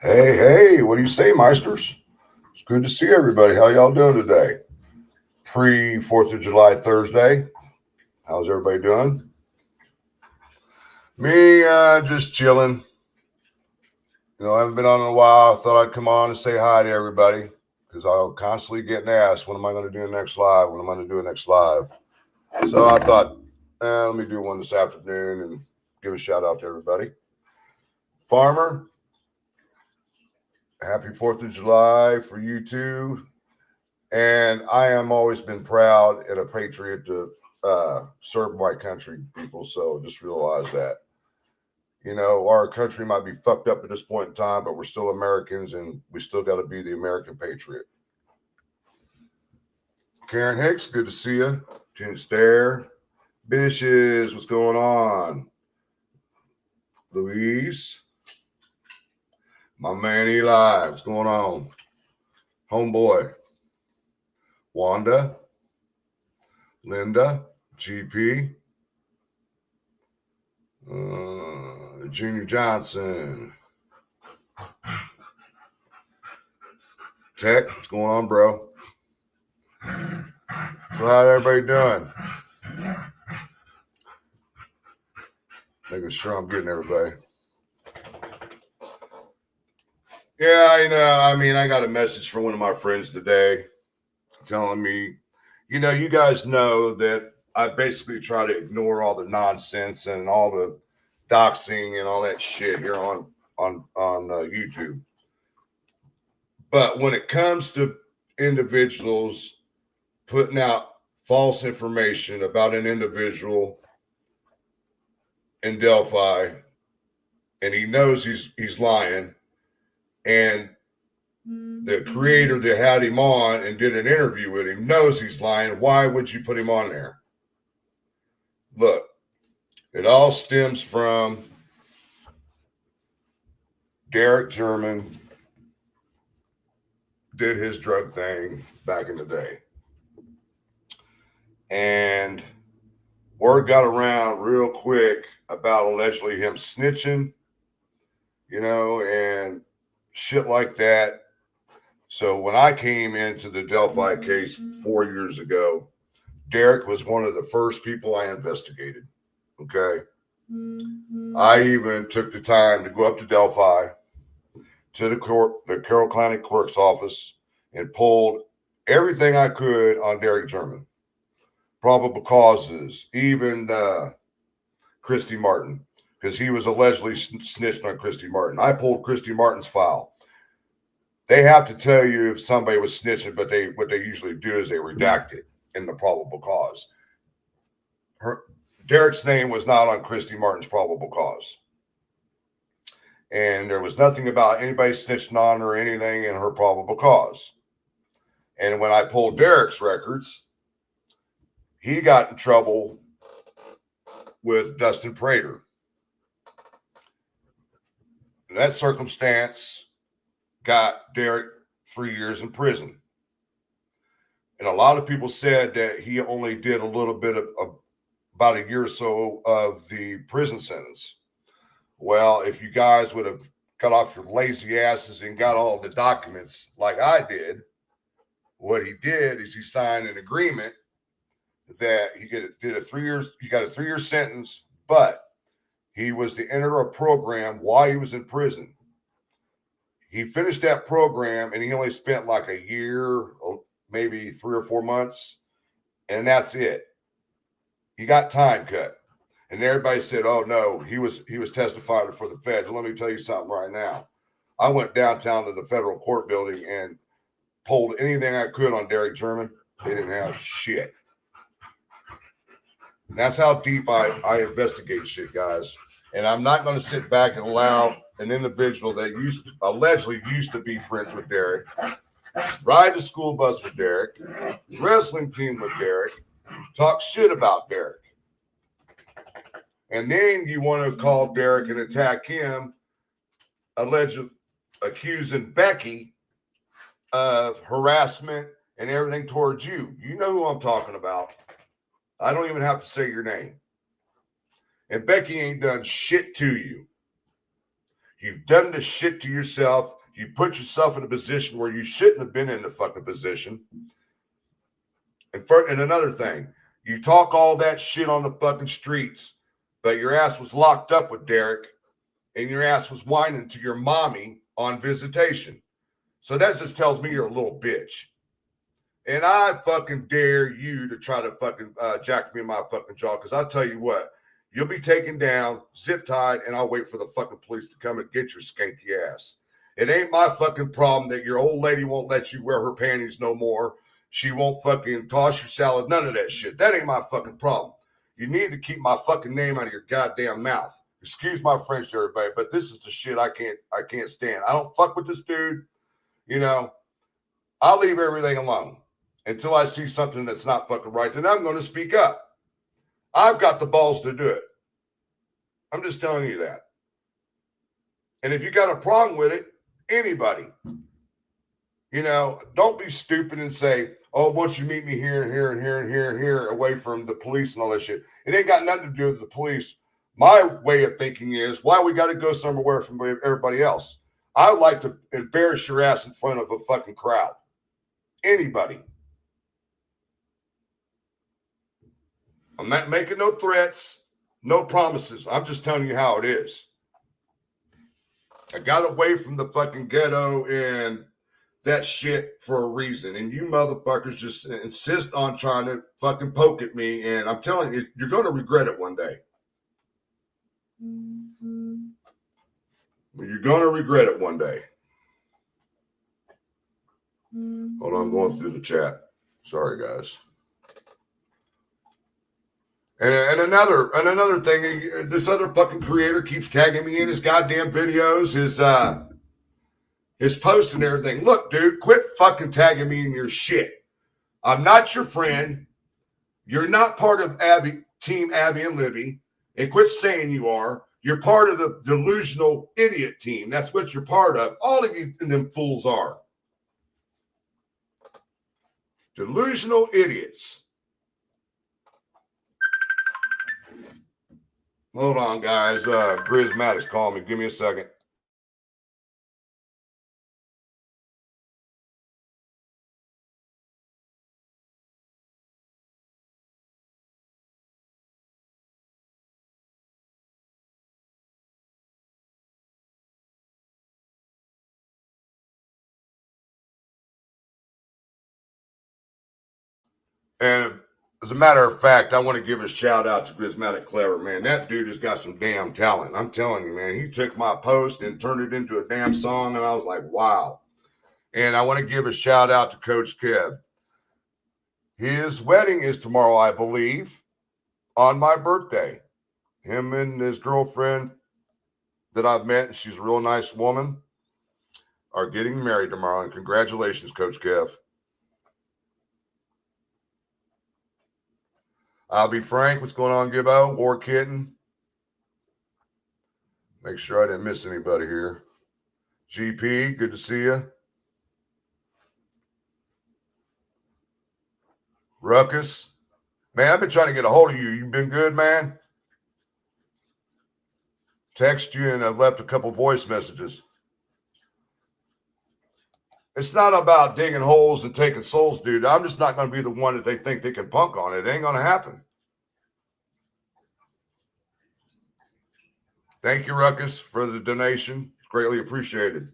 Hey, what do you say, Meisters? It's good to see everybody. How y'all doing today? Pre 4th of July Thursday. How's everybody doing? Me, just chilling. I haven't been on in a while. I thought I'd come on and say hi to everybody because I'll constantly getting asked, when am I going to do the next live? When am I going to do the next live? So I thought, let me do one this afternoon and give a shout out to everybody. Farmer, happy 4th of July for you too. And I am always been proud and a patriot to serve my country, people. So just realize that. Our country might be fucked up at this point in time, but we're still Americans and we still got to be the American patriot. Karen Hicks, good to see you. Jen Stare. Bishes, what's going on? Louise. My man Eli, what's going on? Homeboy. Wanda. Linda. GP. Junior Johnson. Tech, what's going on, bro? So how everybody doing? Making sure I'm getting everybody. Yeah, I got a message from one of my friends today telling me, you guys know that I basically try to ignore all the nonsense and all the doxing and all that shit here on YouTube. But when it comes to individuals putting out false information about an individual in Delphi, and he knows he's lying, and the creator that had him on and did an interview with him knows he's lying, why would you put him on there? Look, it all stems from Derek German did his drug thing back in the day. And word got around real quick about allegedly him snitching, and shit like that. So when I came into the Delphi case 4 years ago, Derek was one of the first people I investigated. Okay. I even took the time to go up to Delphi to the Carroll County Clerk's office and pulled everything I could on Derek German. Probable causes, even Christy Martin, because he was allegedly snitched on Christy Martin. I pulled Christy Martin's file. They have to tell you if somebody was snitching, but what they usually do is they redact it in the probable cause. Derek's name was not on Christy Martin's probable cause. And there was nothing about anybody snitching on her or anything in her probable cause. And when I pulled Derek's records, he got in trouble with Dustin Prater. And that circumstance got Derek 3 years in prison. And a lot of people said that he only did a little bit of about a year or so of the prison sentence. Well, if you guys would have cut off your lazy asses and got all the documents like I did, what he did is he signed an agreement that he got a 3 year sentence, but he was to enter a program while he was in prison. He finished that program and he only spent like a year, maybe 3 or 4 months, and that's it. He got time cut. And everybody said, oh no, he was testifying for the feds. Well, let me tell you something right now. I went downtown to the federal court building and pulled anything I could on Derek German. They didn't have shit. And that's how deep I investigate shit, guys. And I'm not going to sit back and allow an individual that allegedly used to be friends with Derek, ride the school bus with Derek, wrestling team with Derek, talk shit about Derek. And then you want to call Derek and attack him, accusing Becky of harassment and everything towards you. You know who I'm talking about. I don't even have to say your name. And Becky ain't done shit to you. You've done this shit to yourself. You put yourself in a position where you shouldn't have been in the fucking position. And another thing, you talk all that shit on the fucking streets, but your ass was locked up with Derek and your ass was whining to your mommy on visitation. So that just tells me you're a little bitch. And I fucking dare you to try to fucking jack me in my fucking jaw, because I'll tell you what, you'll be taken down, zip tied, and I'll wait for the fucking police to come and get your skanky ass. It ain't my fucking problem that your old lady won't let you wear her panties no more. She won't fucking toss your salad, none of that shit. That ain't my fucking problem. You need to keep my fucking name out of your goddamn mouth. Excuse my French, everybody, but this is the shit I can't stand. I don't fuck with this dude. You know, I'll leave everything alone until I see something that's not fucking right. Then I'm going to speak up. I've got the balls to do it. I'm just telling you that. And if you got a problem with it, anybody, you know, don't be stupid and say, oh, once you meet me here and here and here and here and here, away from the police and all that shit. It ain't got nothing to do with the police. My way of thinking is, why we got to go somewhere from everybody else? I would like to embarrass your ass in front of a fucking crowd. Anybody. I'm not making no threats, no promises. I'm just telling you how it is. I got away from the fucking ghetto and that shit for a reason. And you motherfuckers just insist on trying to fucking poke at me. And I'm telling you, you're going to regret it one day. You're going to regret it one day. Hold on, I'm going through the chat. Sorry, guys. And another thing, this other fucking creator keeps tagging me in his goddamn videos, his posts and everything. Look, dude, quit fucking tagging me in your shit. I'm not your friend. You're not part of Team Abby and Libby. And quit saying you are. You're part of the delusional idiot team. That's what you're part of. All of you and them fools are. Delusional idiots. Hold on, guys. Grizz Maddox calling me. Give me a second. And as a matter of fact, I want to give a shout out to Grismatic Clever, man. That dude has got some damn talent. I'm telling you, man. He took my post and turned it into a damn song, and I was like, wow. And I want to give a shout out to Coach Kev. His wedding is tomorrow, I believe, on my birthday. Him and his girlfriend that I've met, and she's a real nice woman, are getting married tomorrow. And congratulations, Coach Kev. I'll be Frank. What's going on, Gibbo? War Kitten. Make sure I didn't miss anybody here. GP, good to see you. Ruckus. Man, I've been trying to get a hold of you. You been good, man? Text you and I've left a couple voice messages. It's not about digging holes and taking souls, dude. I'm just not going to be the one that they think they can punk on. It ain't going to happen. Thank you, Ruckus, for the donation. It's greatly appreciated.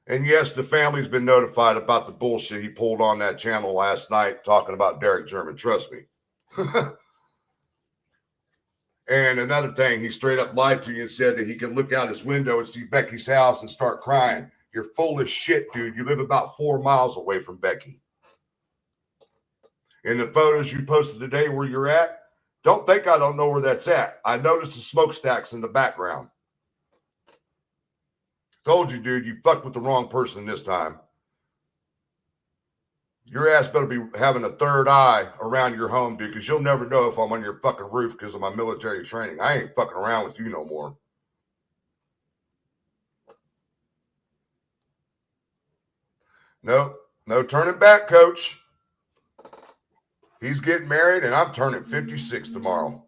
And yes, the family's been notified about the bullshit he pulled on that channel last night talking about Derek German. Trust me. And another thing, he straight up lied to you and said that he could look out his window and see Becky's house and start crying. You're full of shit, dude. You live about 4 miles away from Becky. In the photos you posted today where you're at, don't think I don't know where that's at. I noticed the smokestacks in the background. Told you, dude, you fucked with the wrong person this time. Your ass better be having a third eye around your home, dude, because you'll never know if I'm on your fucking roof because of my military training. I ain't fucking around with you no more. No turning back, coach. He's getting married, and I'm turning 56 tomorrow.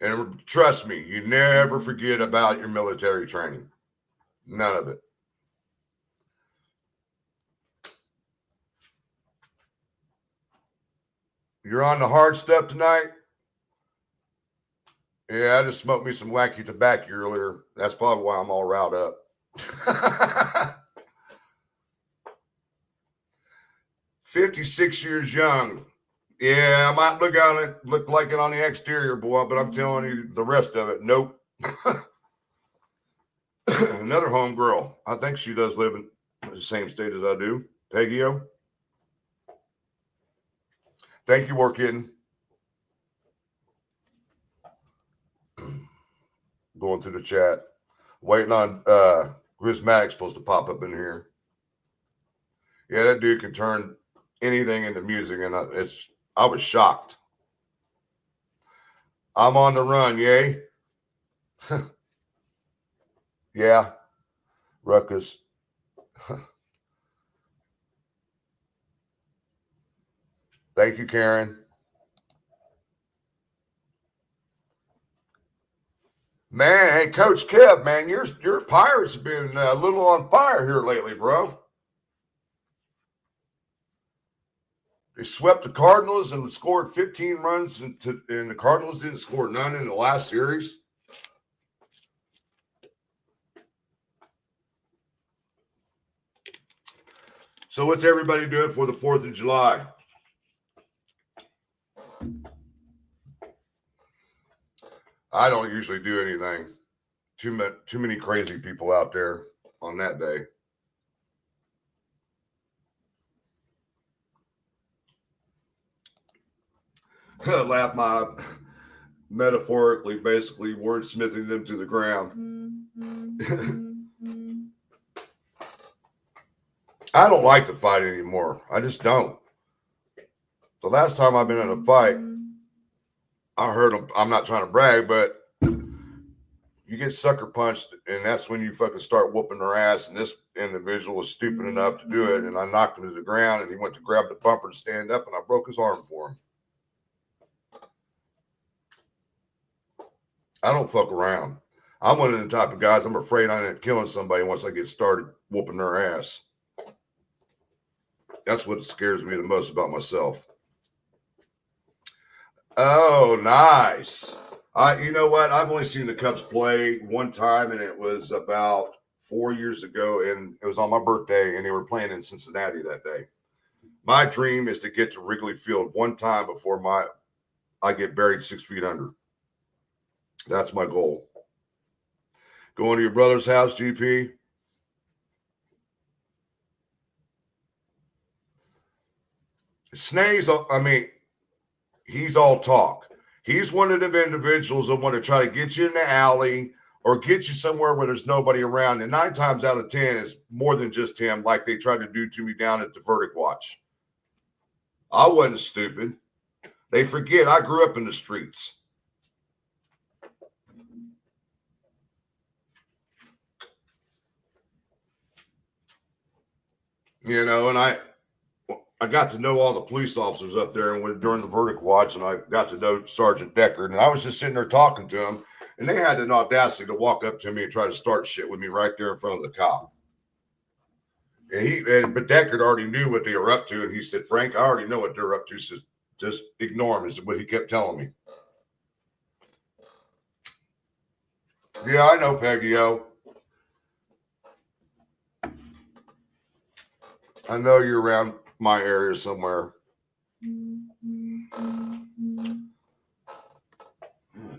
And trust me, you never forget about your military training. None of it. You're on the hard stuff tonight? Yeah, I just smoked me some wacky tobacco earlier. That's probably why I'm all riled up. 56 years young. Yeah, I might look like it on the exterior, boy, but I'm telling you the rest of it, nope. Another homegirl. I think she does live in the same state as I do. Peggy-O. Thank you, Workin. Going through the chat. Waiting on Chris Maddox supposed to pop up in here. Yeah, that dude can turn anything into music, and I was shocked. I'm on the run, yay. Yeah. Ruckus. Thank you, Karen. Man, hey, Coach Kev, man, your Pirates have been a little on fire here lately, bro. They swept the Cardinals and scored 15 runs, and the Cardinals didn't score none in the last series. So what's everybody doing for the 4th of July? I don't usually do anything. Too many crazy people out there on that day. Laugh mob, metaphorically, basically wordsmithing them to the ground. I don't like to fight anymore. I just don't. The last time I've been in a fight, I heard them. I'm not trying to brag, but you get sucker punched, and that's when you fucking start whooping their ass. And this individual was stupid enough to do it, and I knocked him to the ground, and he went to grab the bumper to stand up, and I broke his arm for him. I don't fuck around. I'm one of the type of guys, I'm afraid I ain't killing somebody once I get started whooping their ass. That's what scares me the most about myself. Oh, nice. You know what? I've only seen the Cubs play one time, and it was about 4 years ago, and it was on my birthday, and they were playing in Cincinnati that day. My dream is to get to Wrigley Field one time before I get buried 6 feet under. That's my goal. Going to your brother's house, GP? Snays, I mean, he's all talk. He's one of them individuals that want to try to get you in the alley or get you somewhere where there's nobody around. And 9 times out of 10 is more than just him, like they tried to do to me down at the Verdict Watch. I wasn't stupid. They forget I grew up in the streets. You know, and I got to know all the police officers up there and during the Verdict Watch, and I got to know Sergeant Deckard, and I was just sitting there talking to him, and they had an audacity to walk up to me and try to start shit with me right there in front of the cop. But Deckard already knew what they were up to, and he said, "Frank, I already know what they're up to, so just ignore them," is what he kept telling me. Yeah, I know, Peggy-O. I know you're around my area somewhere. Oh,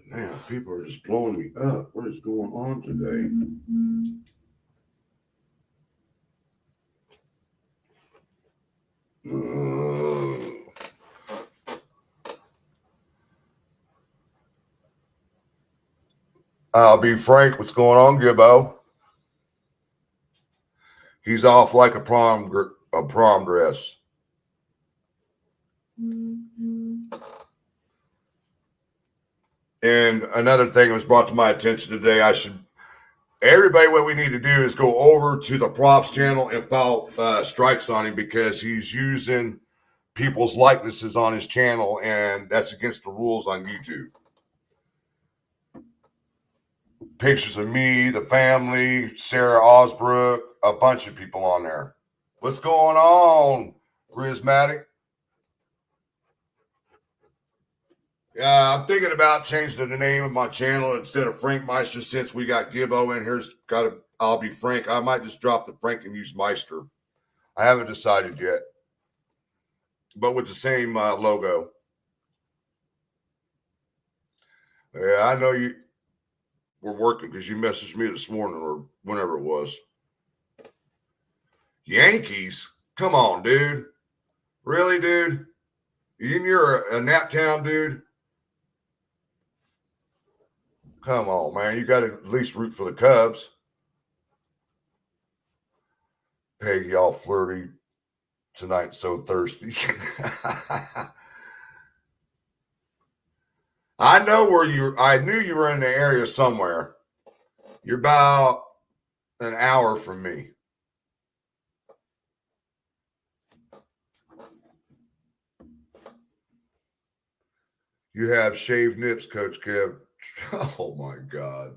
man, people are just blowing me up. What is going on today? I'll be frank. What's going on, Gibbo? He's off like a prom dress. And another thing that was brought to my attention today, everybody, what we need to do is go over to the Prof's channel and file strikes on him because he's using people's likenesses on his channel, and that's against the rules on YouTube. pictures of me, the family, Sarah Osbrook, a bunch of people on there. What's going on, Grismatic? Yeah, I'm thinking about changing the name of my channel instead of Frank Meister since we got Gibbo in here. I'll be Frank. I might just drop the Frank and use Meister. I haven't decided yet, but with the same logo. Yeah, I know you were working because you messaged me this morning or whenever it was. Yankees? Come on, dude. Really, dude? You're a Naptown dude? Come on, man. You got to at least root for the Cubs. Peggy all flirty tonight, so thirsty. I know where I knew you were in the area somewhere. You're about an hour from me. You have shaved nips, Coach Kev. Oh my God.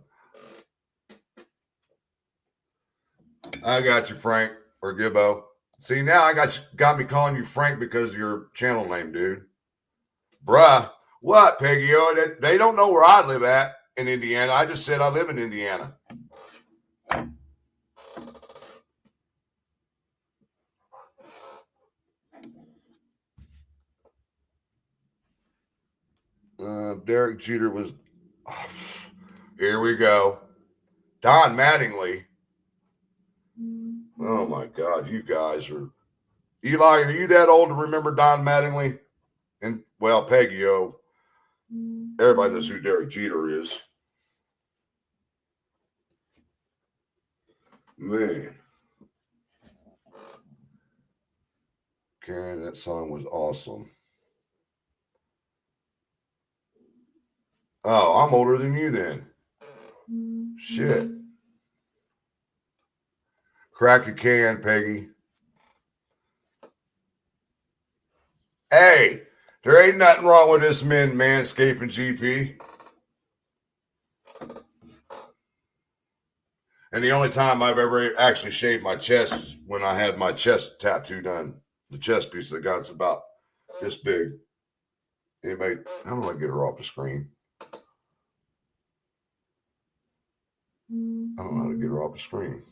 I got you, Frank or Gibbo. See, now I got me calling you Frank because of your channel name, dude. Bruh. What, Peggy? They don't know where I live at in Indiana. I just said I live in Indiana. Derek Jeter was. Here we go. Don Mattingly. Oh my God, you guys are. Eli, are you that old to remember Don Mattingly? And well, Peggy, everybody knows who Derek Jeter is. Man. Karen, that song was awesome. Oh, I'm older than you then. Shit. Crack a can, Peggy. Hey, there ain't nothing wrong with this manscaping GP. And the only time I've ever actually shaved my chest is when I had my chest tattoo done. The chest piece that got about this big. Anybody, how do I get her off the screen? I don't know how to get her off the screen.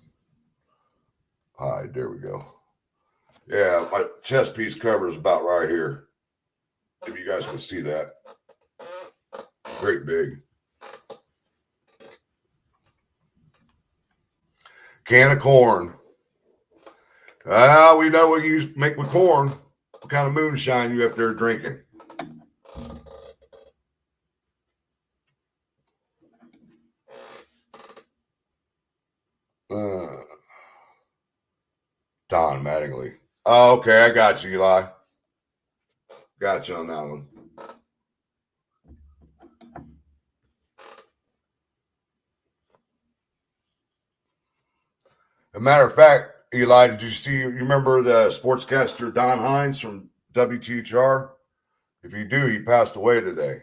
All right, there we go. Yeah, my chest piece cover is about right here. If you guys can see that. Great big. Can of corn. We know what you make with corn. What kind of moonshine you up there drinking? Don Mattingly. Oh, okay, I got you, Eli. Got you on that one. As a matter of fact, Eli, did you remember the sportscaster Don Hines from WTHR? If you do, he passed away today.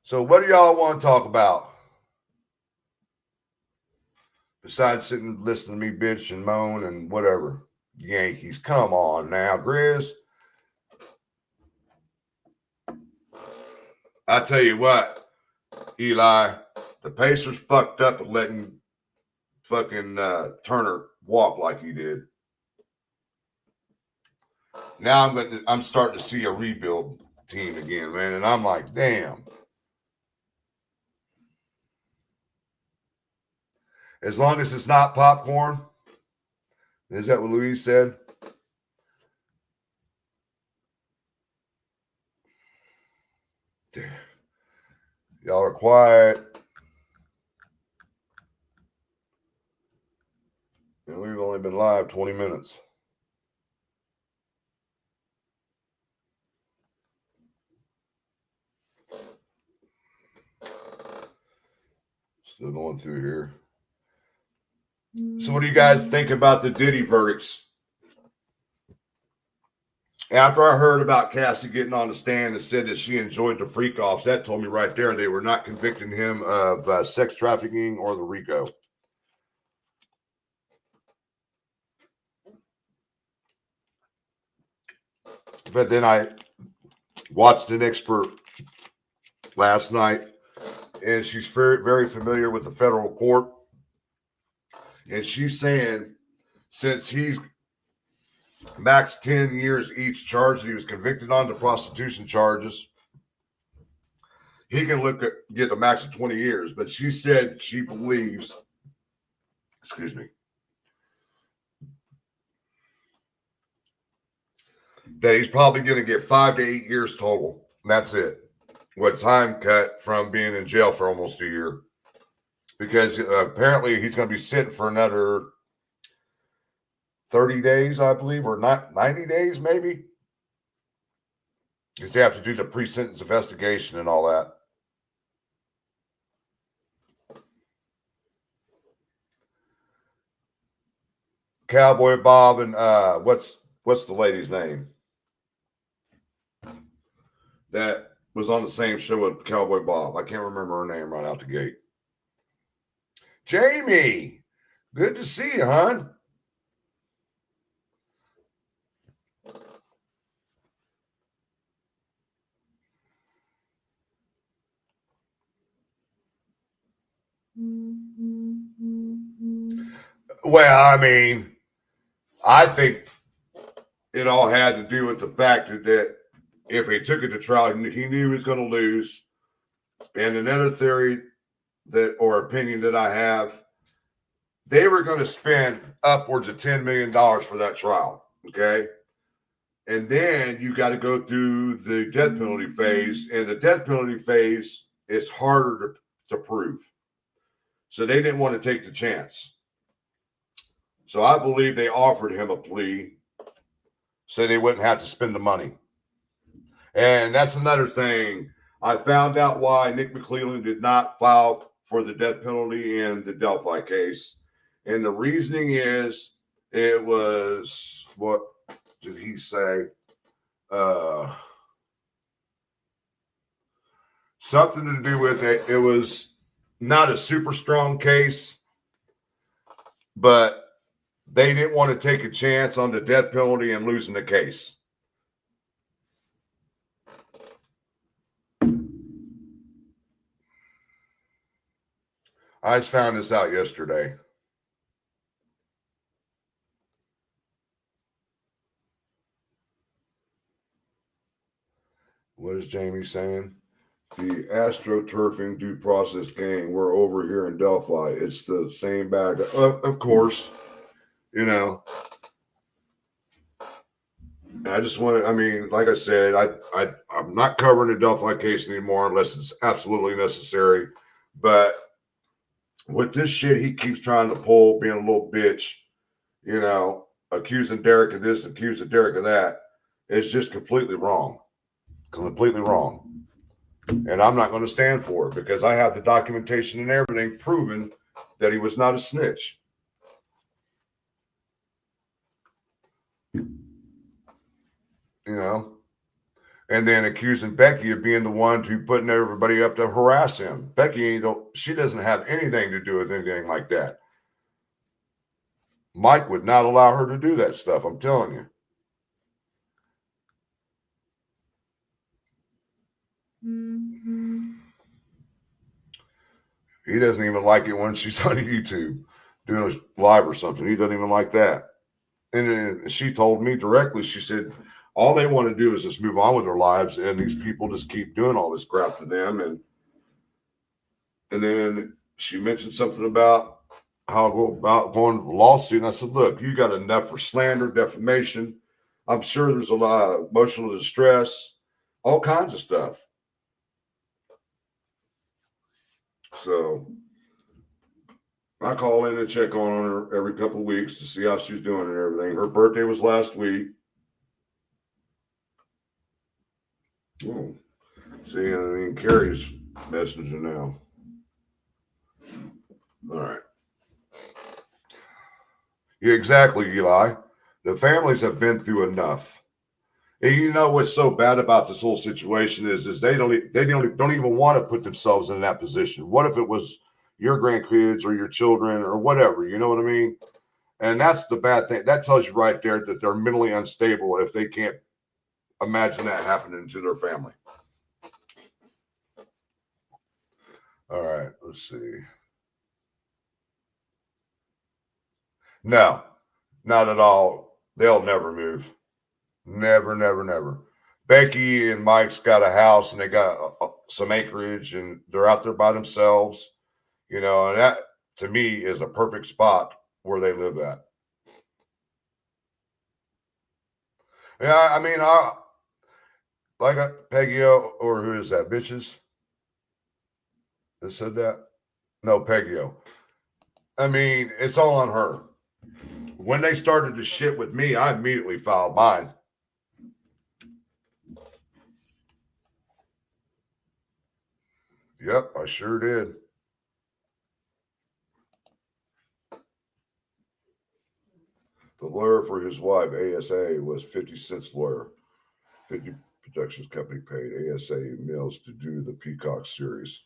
So what do y'all want to talk about? Besides sitting and listening to me bitch and moan and whatever. Yankees, come on now, Grizz. I tell you what, Eli, the Pacers fucked up at letting fucking Turner walk like he did. Now I'm starting to see a rebuild team again, man, and I'm like, damn. As long as it's not popcorn, is that what Louise said? Y'all are quiet. And we've only been live 20 minutes. Still going through here. So what do you guys think about the Diddy verdicts? After I heard about Cassie getting on the stand and said that she enjoyed the freak offs, that told me right there they were not convicting him of sex trafficking or the RICO. But then I watched an expert last night, and she's very, very familiar with the federal court. And she's saying since he's max 10 years each charge that he was convicted on the prostitution charges, he can get the max of 20 years. But she said she believes, excuse me, that he's probably going to get 5 to 8 years total. And that's it. With time cut from being in jail for almost a year. Because apparently he's going to be sitting for another 30 days, I believe, or not 90 days maybe. Because they have to do the pre-sentence investigation and all that. Cowboy Bob and what's the lady's name that was on the same show with Cowboy Bob? I can't remember her name right out the gate. Jamie, good to see you, hon. Well, I mean, I think it all had to do with the fact that if he took it to trial, he knew he was going to lose. And another theory that or opinion that I have, they were going to spend upwards of $10 million for that trial. Okay. And then you got to go through the death penalty phase, and the death penalty phase is harder to prove. So they didn't want to take the chance. So I believe they offered him a plea so they wouldn't have to spend the money. And that's another thing. I found out why Nick McClelland did not file for the death penalty in the Delphi case. And the reasoning is it was, what did he say? Something to do with it. It was not a super strong case, but they didn't want to take a chance on the death penalty and losing the case. I just found this out yesterday. What is Jamie saying? The astroturfing due process gang, we're over here in Delphi. It's the same bag. Of course, you know. I just want to, I mean, like I said, I'm not covering the Delphi case anymore unless it's absolutely necessary. But with this shit he keeps trying to pull, being a little bitch, you know, accusing Derek of this, accusing Derek of that, it's just completely wrong. Completely wrong. And I'm not going to stand for it because I have the documentation and everything proving that he was not a snitch. You know, and then accusing Becky of being the one to putting everybody up to harass him. Becky, she doesn't have anything to do with anything like that. Mike would not allow her to do that stuff. I'm telling you. He doesn't even like it when she's on YouTube doing a live or something. He doesn't even like that. And then she told me directly, she said, all they want to do is just move on with their lives, and these people just keep doing all this crap to them. And then she mentioned something about how I'll go about going to the lawsuit. And I said, look, you got enough for slander, defamation. I'm sure there's a lot of emotional distress, all kinds of stuff. So I call in and check on her every couple of weeks to see how she's doing and everything. Her birthday was last week. Oh, see, I mean, Carrie's messaging now. All right. Yeah, exactly, Eli. The families have been through enough. And you know what's so bad about this whole situation is they don't even want to put themselves in that position. What if it was your grandkids or your children or whatever? You know what I mean? And that's the bad thing. That tells you right there that they're mentally unstable if they can't imagine that happening to their family. All right, let's see. No, not at all. They'll never move. Never, never, never. Becky and Mike's got a house and they got some acreage and they're out there by themselves, and that to me is a perfect spot where they live at. Yeah, I mean, I like Peggy or who is that? Bitches that said that? No, Peggy. I mean, it's all on her. When they started to shit with me, I immediately filed mine. Yep, I sure did. The lawyer for his wife, ASA, was 50 Cent's lawyer. 50 Productions Company paid ASA Mills to do the Peacock series.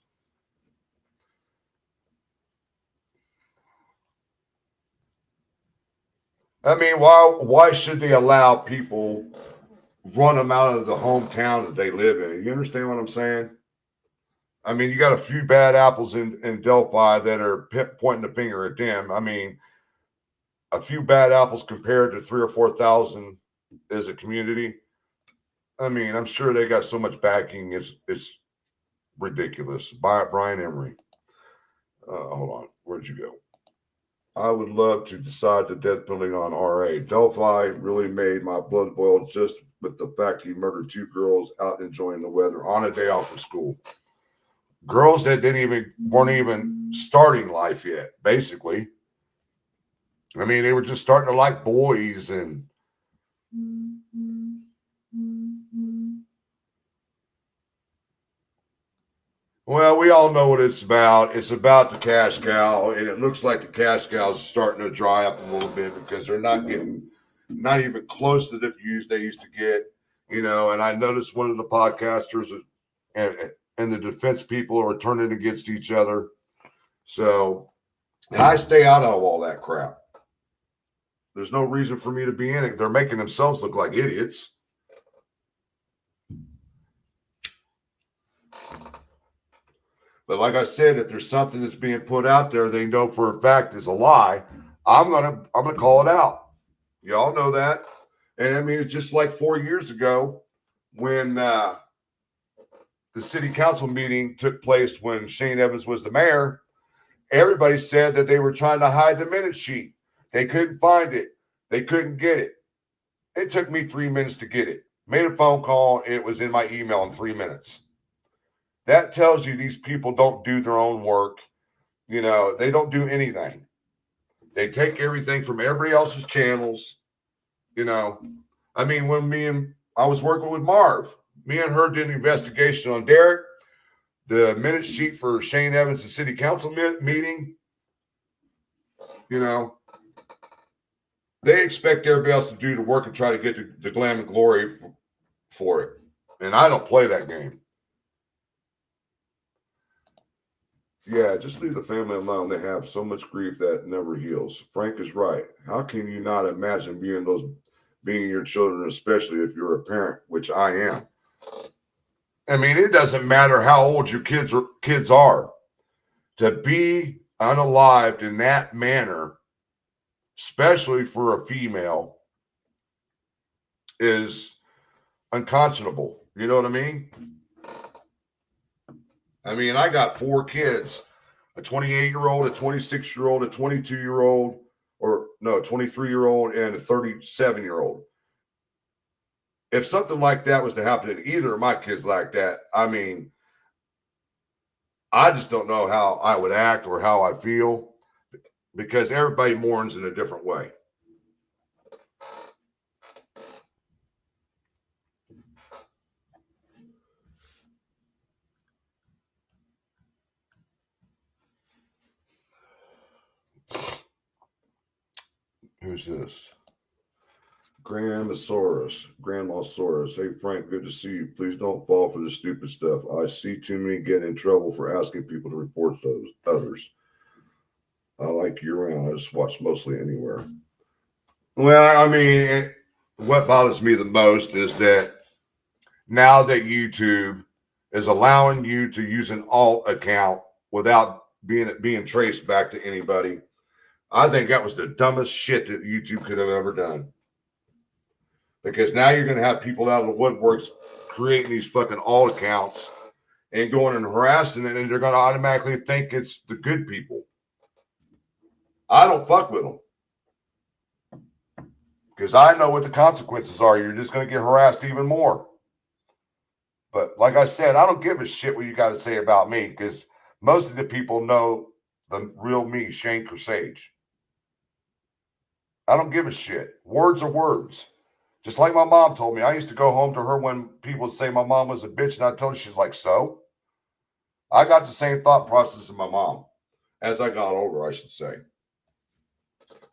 I mean, why should they allow people run them out of the hometown that they live in? You understand what I'm saying? I mean, you got a few bad apples in Delphi that are pointing the finger at them. I mean, a few bad apples compared to 3 or 4 thousand as a community. I mean, I'm sure they got so much backing. It's ridiculous. By Brian Emery. Hold on, where'd you go? I would love to decide the death penalty on RA. Delphi really made my blood boil just with the fact he murdered 2 girls out enjoying the weather on a day off from school. Girls that weren't even starting life yet, basically. I mean, they were just starting to like boys and well, we all know what it's about. It's about the cash cow, and it looks like the cash cow is starting to dry up a little bit because they're not even close to the views they used to get. And I noticed one of the podcasters and the defense people are turning against each other. So, and I stay out of all that crap. There's no reason for me to be in it. They're making themselves look like idiots. But like I said, if there's something that's being put out there they know for a fact is a lie, I'm gonna call it out. Y'all know that. And I mean, it's just like 4 years ago when the city council meeting took place when Shane Evans was the mayor. Everybody said that they were trying to hide the minute sheet. They couldn't find it. They couldn't get it. It took me 3 minutes to get it. Made a phone call. It was in my email in 3 minutes. That tells you these people don't do their own work. They don't do anything. They take everything from everybody else's channels. I mean, when I was working with Marv, me and her did an investigation on Derek, the minute sheet for Shane Evans' city council meeting. They expect everybody else to do the work and try to get the glam and glory for it. And I don't play that game. Yeah, just leave the family alone. They have so much grief that never heals. Frank is right. How can you not imagine being your children, especially if you're a parent, which I am? I mean, it doesn't matter how old your kids are. To be unalived in that manner, especially for a female, is unconscionable. You know what I mean? I mean, I got 4 kids, a 28-year-old, a 26-year-old, a 22-year-old, or no, a 23-year-old, and a 37-year-old. If something like that was to happen to either of my kids like that, I mean, I just don't know how I would act or how I feel because everybody mourns in a different way. Who's this? Grandmasaurus. Hey, Frank, good to see you. Please don't fall for this stupid stuff. I see too many get in trouble for asking people to report those others. I like you around. I just watch mostly anywhere. Well, I mean, what bothers me the most is that now that YouTube is allowing you to use an alt account without being traced back to anybody, I think that was the dumbest shit that YouTube could have ever done. Because now you're going to have people out of the woodworks creating these fucking alt accounts and going and harassing it, and they're going to automatically think it's the good people. I don't fuck with them. Because I know what the consequences are. You're just going to get harassed even more. But like I said, I don't give a shit what you got to say about me, because most of the people know the real me, Shane Kersage. I don't give a shit. Words are words. Just like my mom told me. I used to go home to her when people would say my mom was a bitch, and I told her, she's like, so? I got the same thought process as my mom. As I got older, I should say.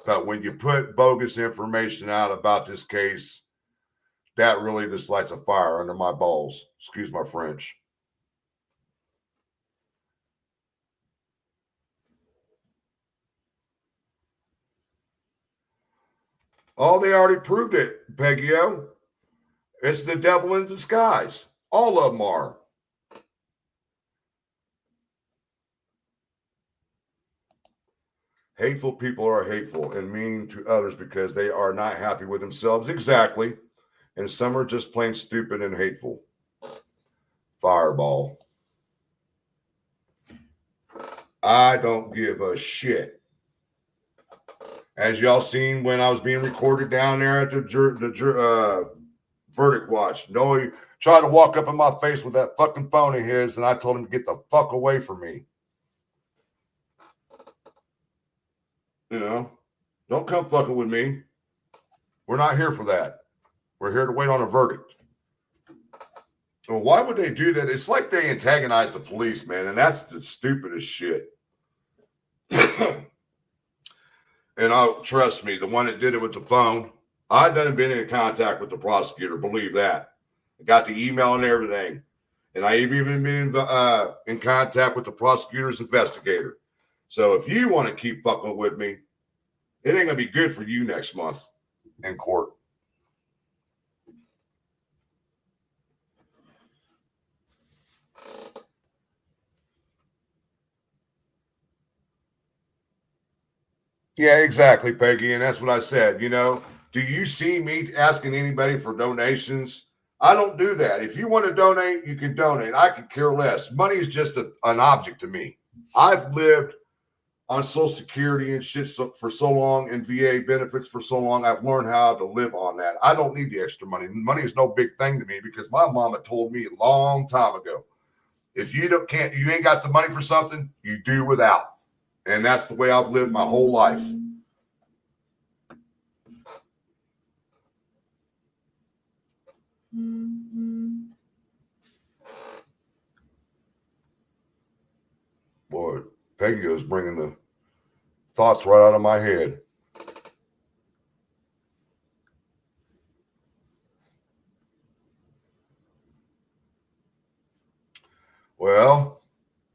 But when you put bogus information out about this case, that really just lights a fire under my balls. Excuse my French. Oh, they already proved it, Peggy-O. It's the devil in disguise. All of them are. Hateful people are hateful and mean to others because they are not happy with themselves. Exactly. And some are just plain stupid and hateful. Fireball. I don't give a shit. As y'all seen when I was being recorded down there at the verdict watch, Noe tried to walk up in my face with that fucking phone of his, and I told him to get the fuck away from me. You know, don't come fucking with me. We're not here for that. We're here to wait on a verdict. Well, why would they do that? It's like they antagonize the police, man, and that's the stupidest shit. And trust me, the one that did it with the phone, I done been in contact with the prosecutor. Believe that. I got the email and everything, and I even been in contact with the prosecutor's investigator. So if you want to keep fucking with me, it ain't gonna be good for you next month in court. Yeah, exactly, Peggy. And that's what I said. You know, do you see me asking anybody for donations? I don't do that. If you want to donate, you can donate. I could care less. Money is just an object to me. I've lived on Social Security and shit for so long, and VA benefits for so long. I've learned how to live on that. I don't need the extra money. Money is no big thing to me because my mama told me a long time ago, if you ain't got the money for something, you do without. And that's the way I've lived my whole life. Boy, Peggy was bringing the thoughts right out of my head. Well,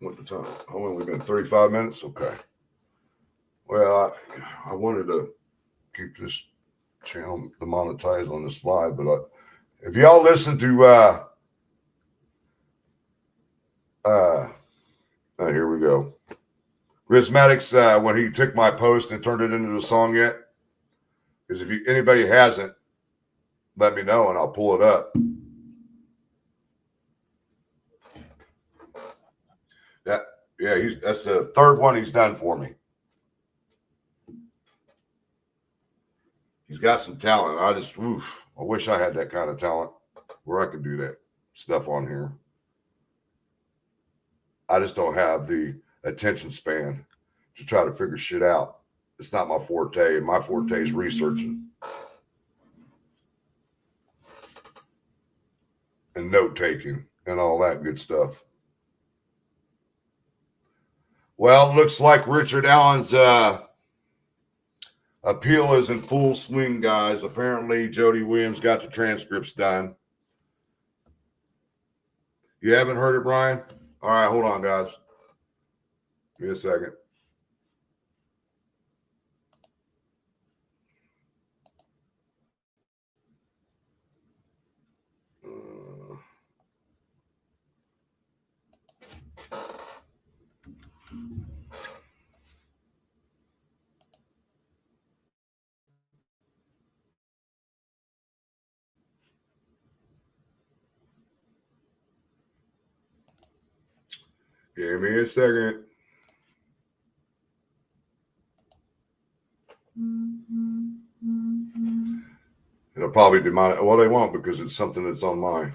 what the time? How long have we been? 35 minutes? Okay. Well, I wanted to keep this channel demonetized on this live, but if y'all listen to here we go. Rhythmatics, when he took my post and turned it into a song yet? Because if anybody hasn't, let me know and I'll pull it up. That's the third one he's done for me. He's got some talent. I wish I had that kind of talent where I could do that stuff on here. I just don't have the attention span to try to figure shit out. It's not my forte. My forte is researching and note taking and all that good stuff. Well, looks like Richard Allen's Appeal is in full swing, guys. Apparently, Jody Williams got the transcripts done. You haven't heard it, Brian? All right, hold on, guys. Give me a second. Give me a second. It'll probably do my, well, they won't because it's something that's on mine.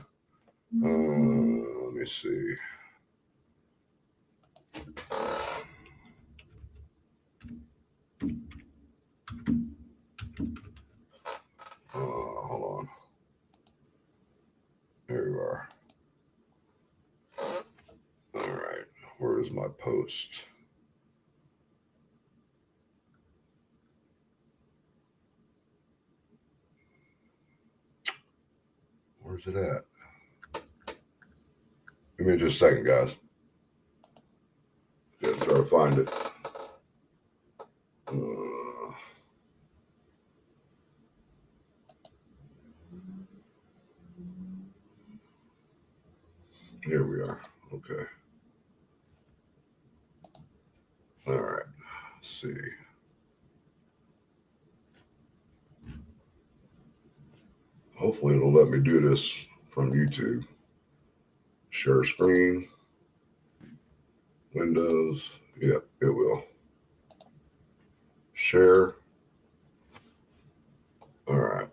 Let me see. Hold on. There you are. All right. Where is my post? Where's it at? Give me just a second, guys. Gotta try to find it. Here we are. Okay. All right. Let's see. Hopefully it'll let me do this from YouTube. Share screen. Windows. Yep, it will. Share. All right.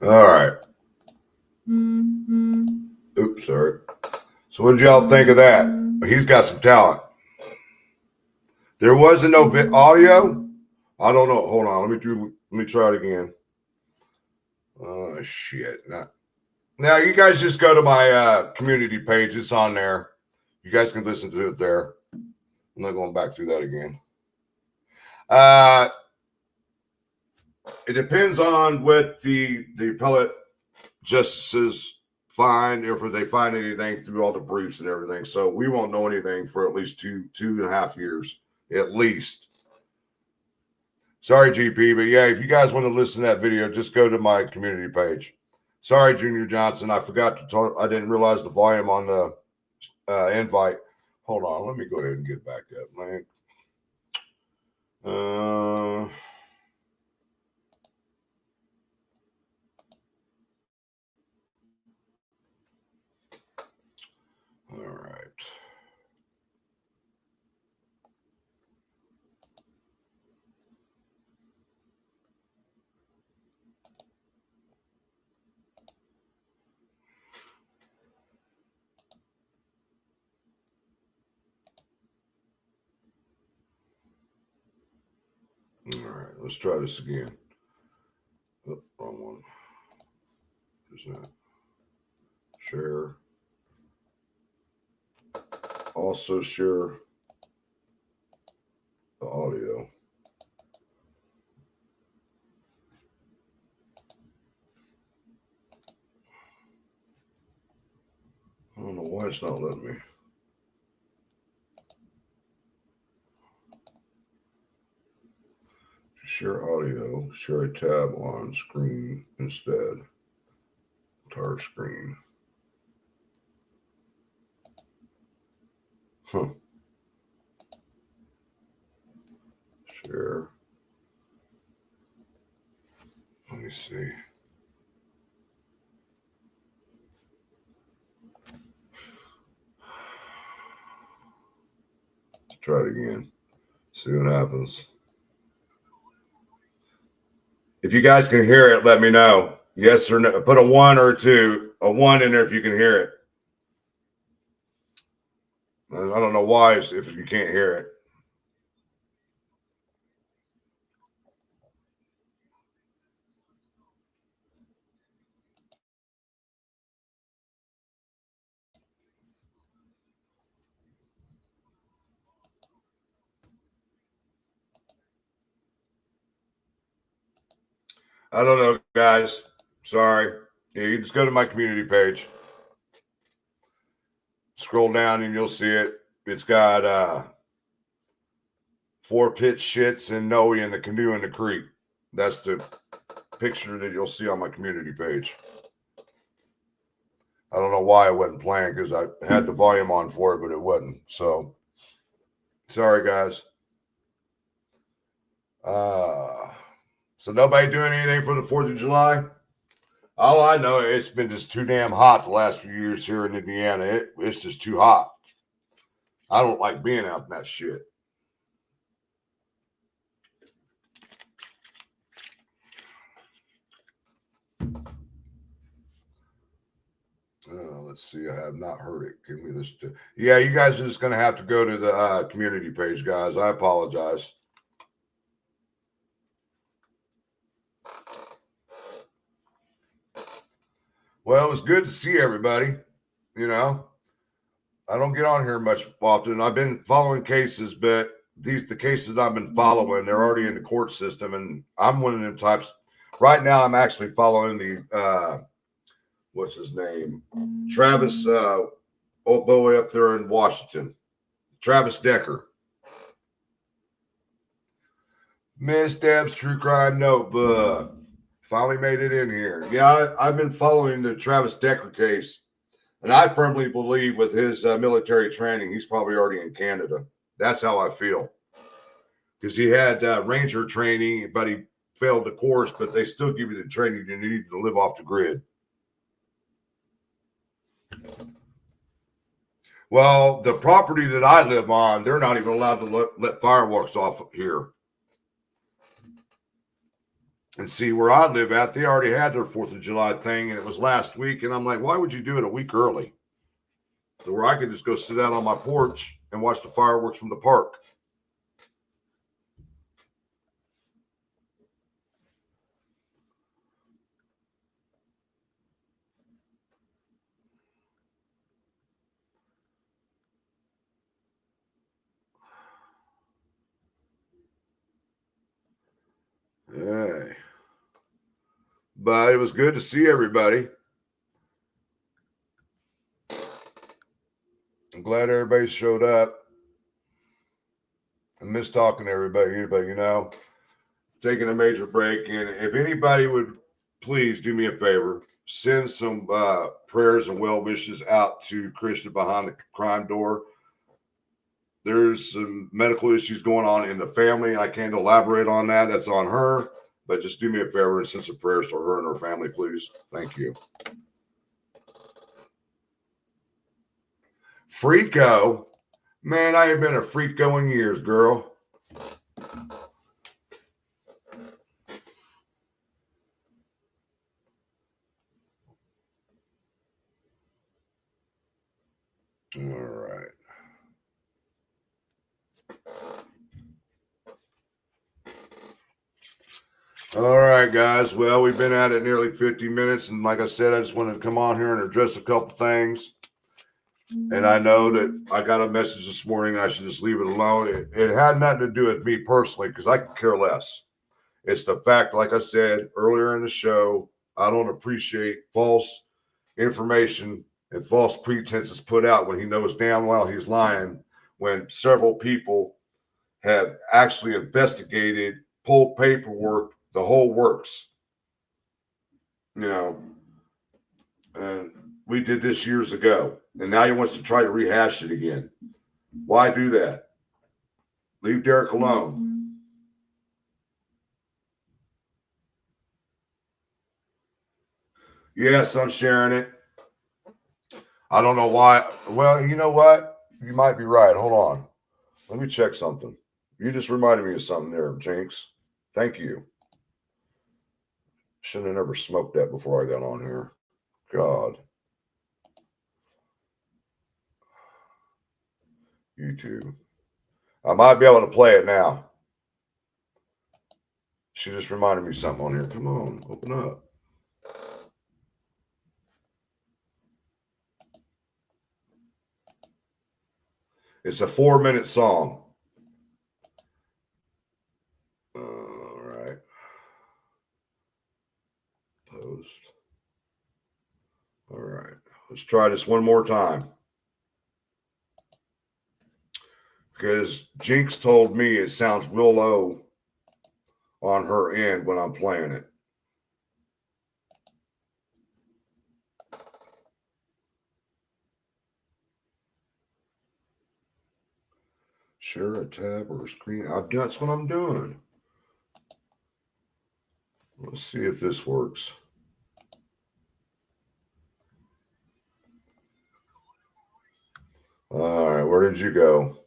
All right. Oops, sorry. So what did y'all think of that? He's got some talent. There wasn't no audio. I don't know. Hold on. Let me try it again. Oh shit. Now you guys just go to my community page. It's on there. You guys can listen to it there. I'm not going back through that again. It depends on what the appellate justices find, if they find anything through all the briefs and everything. So we won't know anything for at least two and a half years, at least. Sorry, GP, but yeah, if you guys want to listen to that video, just go to my community page. Sorry, Junior Johnson, I forgot to talk. I didn't realize the volume on the invite. Hold on, let me go ahead and get back up, man. All right. All right, let's try this again. Oh, wrong one. There's that. Share. Also share the audio. I don't know why it's not letting me. Share audio, share a tab on screen instead. Entire screen. Huh. Share. Let me see. Let's try it again. See what happens. If you guys can hear it, let me know. Yes or no. Put a 1 or a 2. A 1 in there if you can hear it. I don't know why if you can't hear it. I don't know, guys. Sorry. Yeah, you just go to my community page. Scroll down and you'll see it. It's got 4 pitch shits and Noe in the canoe in the creek. That's the picture that you'll see on my community page. I don't know why it wasn't playing because I had the volume on for it, but it wasn't. So sorry, guys. So nobody doing anything for the 4th of July? All I know, it's been just too damn hot the last few years here in Indiana. It's just too hot. I don't like being out in that shit. Let's see. I have not heard it. Give me this. Yeah, you guys are just going to have to go to the community page, guys. I apologize. Well, it was good to see everybody. You know, I don't get on here much often. I've been following cases, but the cases I've been following, they're already in the court system, and I'm one of them types. Right now, I'm actually following the what's his name, Travis, old boy up there in Washington, Travis Decker. Miss Deb's True Crime Notebook. Finally made it in here. Yeah, I've been following the Travis Decker case, and I firmly believe with his military training, he's probably already in Canada. That's how I feel. Because he had ranger training, but he failed the course, but they still give you the training you need to live off the grid. Well, the property that I live on, they're not even allowed to let fireworks off here. And see, where I live at, they already had their 4th of July thing, and it was last week. And I'm like, why would you do it a week early? So where I could just go sit out on my porch and watch the fireworks from the park. Hey. But it was good to see everybody. I'm glad everybody showed up. I miss talking to everybody, but taking a major break. And if anybody would please do me a favor, send some prayers and well wishes out to Krishna behind the crime door. There's some medical issues going on in the family. I can't elaborate on that. That's on her. But just do me a favor and send some prayers to her and her family, please. Thank you. Freako. Man, I have been a freako in years, girl. All right. All right, guys. Well, we've been at it nearly 50 minutes. And like I said, I just wanted to come on here and address a couple things. And I know that I got a message this morning. I should just leave it alone. It had nothing to do with me personally, because I could care less. It's the fact, like I said earlier in the show, I don't appreciate false information and false pretenses put out when he knows damn well he's lying, when several people have actually investigated, pulled paperwork, the whole works. And we did this years ago, and now he wants to try to rehash it again. Why do that? Leave Derek alone. Yes, I'm sharing it. I don't know why. Well, you know what? You might be right. Hold on. Let me check something. You just reminded me of something there, Jinx. Thank you. Should have never smoked that before I got on here. God. YouTube. I might be able to play it now. She just reminded me something on here. Come on, open up. It's a 4-minute song. All right. Post. All right. Let's try this one more time. Because Jinx told me it sounds real low on her end when I'm playing it. Share a tab or a screen. That's what I'm doing. Let's see if this works. All right, where did you go?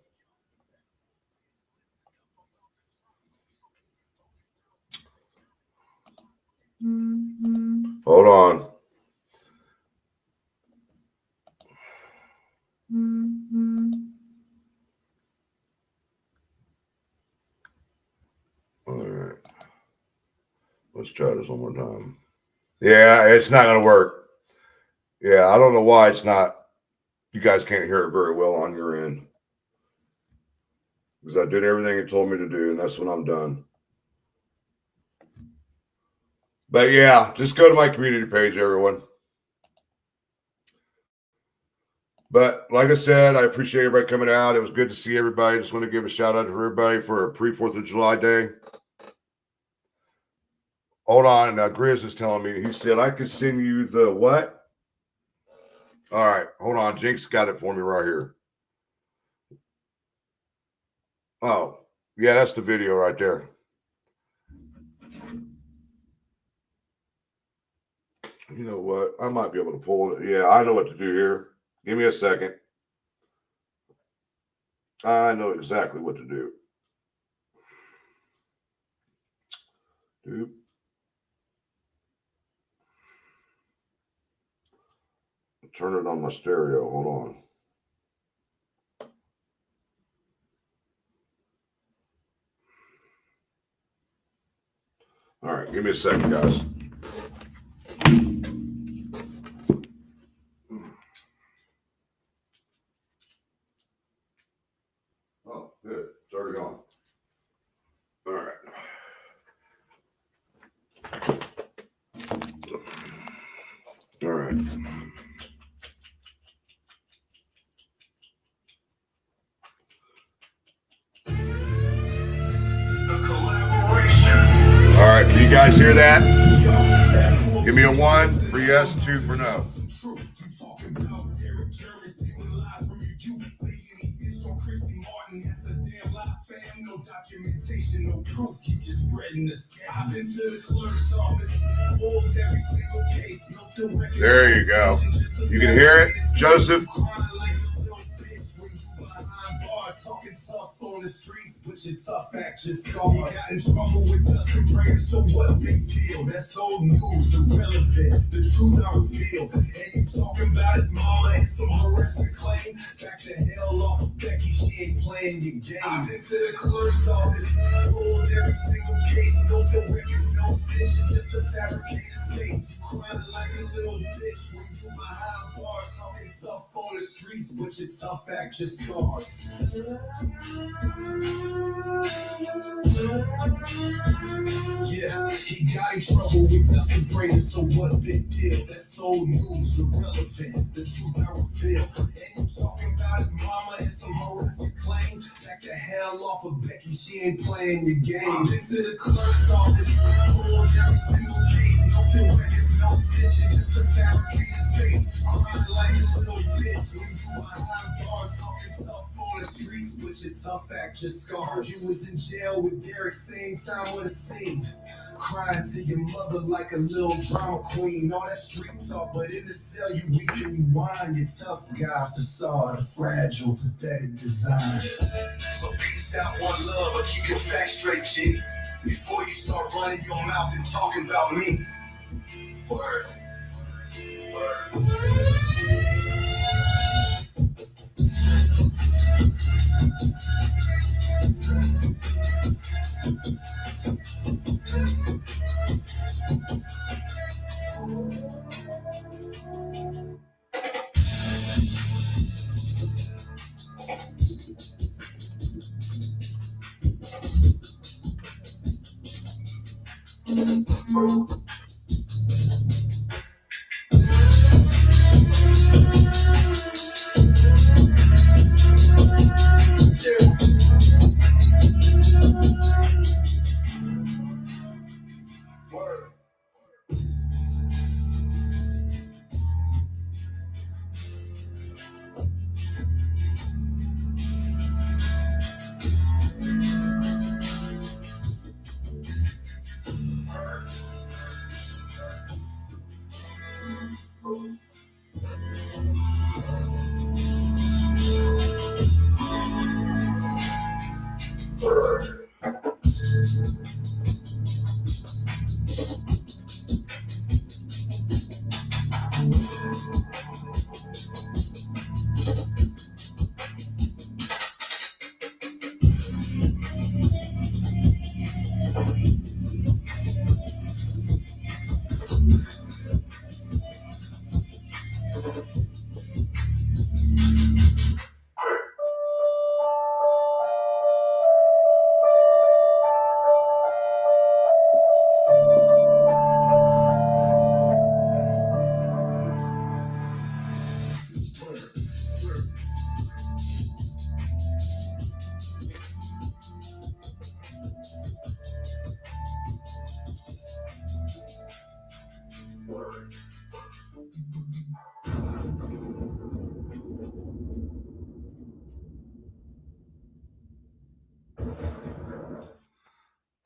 Hold on. All right. Let's try this one more time. Yeah, it's not going to work. Yeah, I don't know why it's not. You guys can't hear it very well on your end. Because I did everything it told me to do, and that's when I'm done. But yeah, just go to my community page, everyone. But like I said, I appreciate everybody coming out. It was good to see everybody. Just want to give a shout out to everybody for a pre-4th of July day. Hold on. Now, Grizz is telling me, he said, I could send you the what? All right. Hold on. Jinx got it for me right here. Oh, yeah, that's the video right there. You know what? I might be able to pull it. Yeah, I know what to do here. Give me a second. I know exactly what to do. Dude. turn it on my stereo. Hold on. All right, give me a second, guys. Oh, good. It's already on. All right. All right. All right, can you guys hear that? Give me a 1 for yes, 2 for no. Documentation, no proof, you just spreading the scam. I've been to the clerk's office, pulled every single case, no still record. There you go. You can hear it, Joseph. Talking tough on the streets, but your tough act just scarred. You got in trouble with Dustin Brayer, so what big deal? That's old news, irrelevant. The truth I reveal. And you talking about his mama and some harassment claim. Back the hell off of Becky, she ain't playing your game. I've been to the clerk's office, pulled every single case. No still records, no snitching, just a fabricated state. You crying like a little bitch when you behind bars, talking tough on the streets, but your tough act just scars. Yeah, he got in trouble with Dustin Brayer, so what big deal? That's old news, irrelevant. The truth I reveal. And you talking about his mama and some harassment claim. Back the hell off of Becky, she ain't playing your game. Into the clerk's office, pulled every single case. No still records, no snitching, just a fabricated space. Crying like a little bitch when you behind bars, talking tough on the streets, but your tough act just scarred. You was in jail with Derek, same time with a scene. Crying to your mother like a little drama queen. All that street talk, but in the cell you weep and you whine. Your tough guy facade, a fragile, pathetic design. So peace out, one love, but keep your facts straight, G. Before you start running your mouth and talking about me. Word. Word.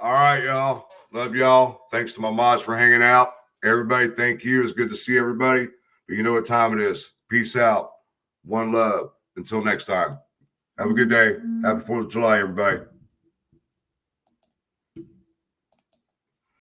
All right, y'all. Love y'all. Thanks to my mods for hanging out. Everybody, thank you. It's good to see everybody. But you know what time it is. Peace out. One love. Until next time. Have a good day. Happy 4th of July, everybody.